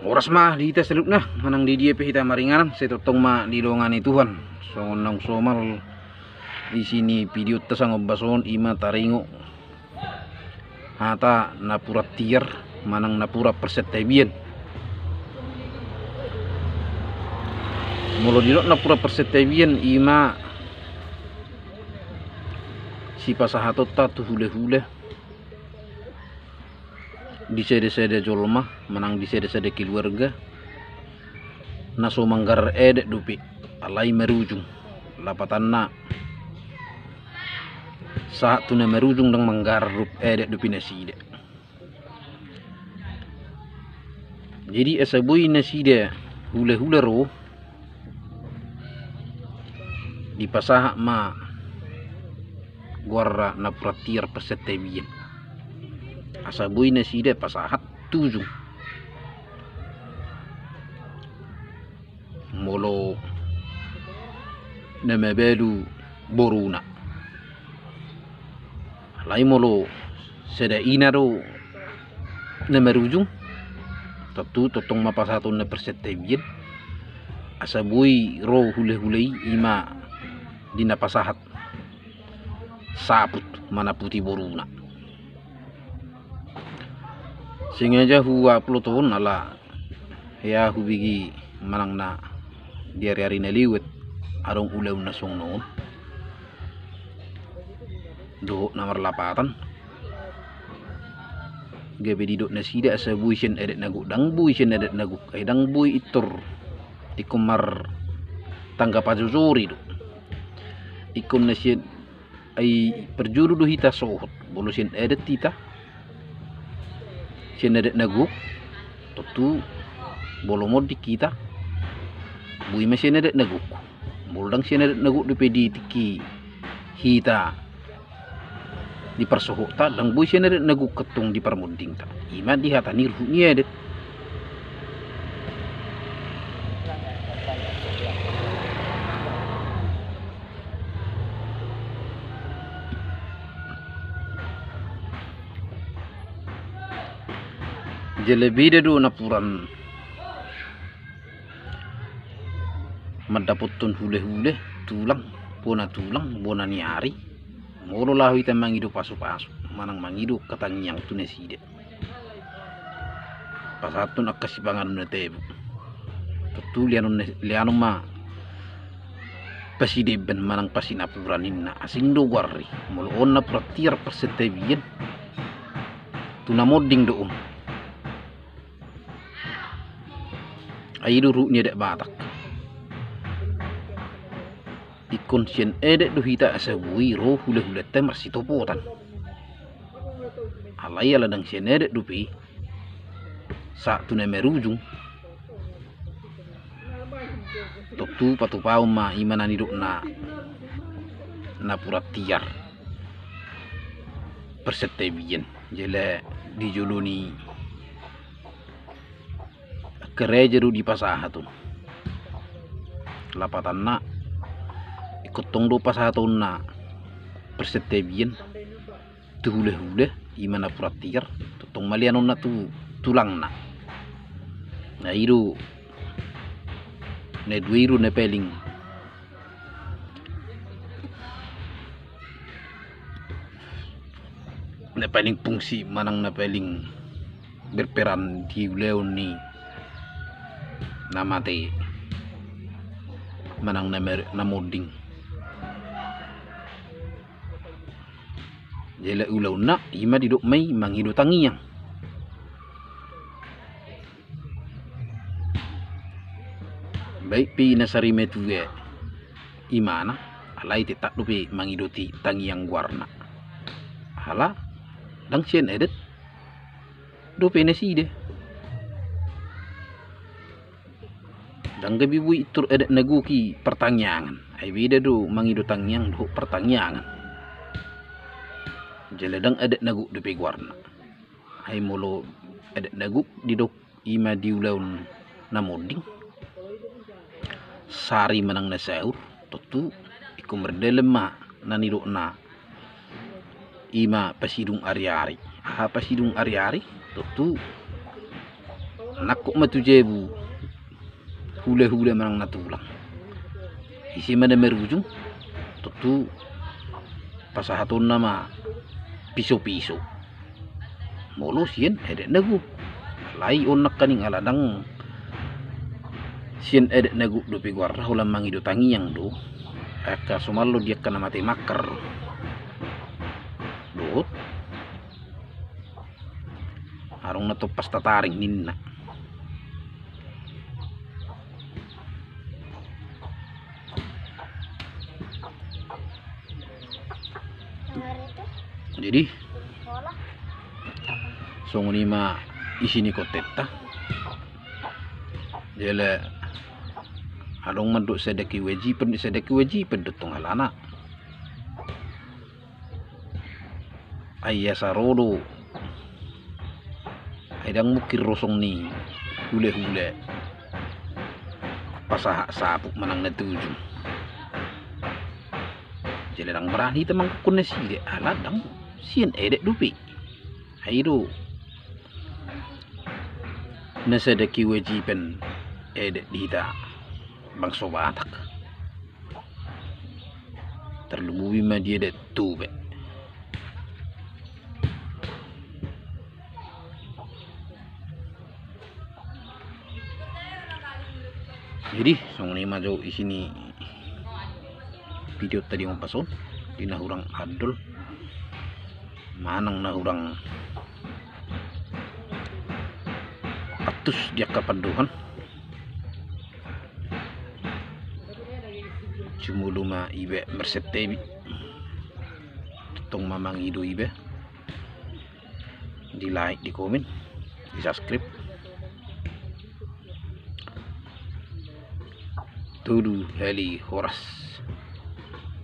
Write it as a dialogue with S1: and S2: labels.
S1: Oras mah di ita seluk na manang di dia pihita maringanan setotong ma di dongani Tuhan songonang somal di sini video tasang obason ima taringo hata napura tiar manang napura persetebian molo dilo napura persetebian ima si pasahatot ta tu hule-hule di sede-sede jolma manang di sede-sede keluarga naso manggar edek dupi alai merujung lapatanna saat tuna merujung dang manggar rup edek dupi naside. Jadi esabui naside hule-hule ro di pasaha ma guarra na pratiar pesetebian asabui naside pasahat tujung molo namabelu boruna lai molo seda inaro namarujung tatu totong mapasatu na persetebian asabui ro hule-hulei ima dina pasahat saput mana putih boruna sengaja huwa pluton ala ya hubigi manang na diari-ari na liwet arong ulaw na song noon do nomor lapatan gabe didok na sida sa buisen edet nagu dang buisen edet nagu kay dang buy itor ikumar tangga pajujuri do ikum na siya ay perjuru do hita sohot bolo siya edet tita siya edet nagu tutu bolo mod di kita buy masih edet nagu boldang siya edet nagu do pedi tiki hita di persohota lang buy siya edet nagu ketong di permuding ta ima di hata nirhu ni edet jelebida do napuran madapotun hule-hule tulang bona niari molo lahu ita mangido pasu-pasu manang mangido katangyang tuneside pasatun akasibangan na tebu tutu liano ma paside ben manang pasinapuran na asing do warri molo on na pratiar persetebian tunamoding doon aidu ru ni dek batak ikon sien edek do hita asabui ro hule-hule temar sitopotan alai aladang sien edek dupi saat tuna merujung toktu patupau ma imanan hidup na puratiar persetebian jele dijuluni kerejeru di pasahatun lapatan na ikutong do pasahatun na persetebian tu hule-hule imana puratiar tutong malianon na tu tulang na iru ne duiru ne peling fungsi manang na peling berperan di uleon ni namate manang namoding jela ulaw na ima didok may manghido tangiyang baik pi nasari metuwe imana alai tetak dupi manghido ti tangiyang warna hala dang sien edet dupi naside dang gabi bui itur edet nagu ki pertanyaan ay bida do mangido tangyang do pertanyaan jeledang edet nagu dupi warna ay molo edet nagu didok ima diulaun namoding sari manang na sahur tutu ikum merdelema nanido na ima pasidung ari-ari pasidung ari-ari tutu nakko matujebu hule manang natulang isi mana merujung tutu pasahaton nama piso molo sien edek nagu lai onak kaning aladang sien edek nagu do piguarra ulam mangido tangiang do aka sumallo dia kana mate makar do arong na to pasta taring ninna jadi songoni ma isini kotetta jele adong manduk sedeki weji pendutong alana ayya sarodo aidang mukir rosong ni hule pasah sapuk manang natuju jele dang berani temang kunesi de aladang sien edek dupi aido nasadaki wajiban edek dita bang sobatak terlubuhi ma dia de tube jadi song ni majo isini video tadi yang pason di nahurang adol manang nahurang atus dia kapaduhan cumuluma ibe mersetebi tong mamang ido ibe di like di komen di subscribe tudu heli horas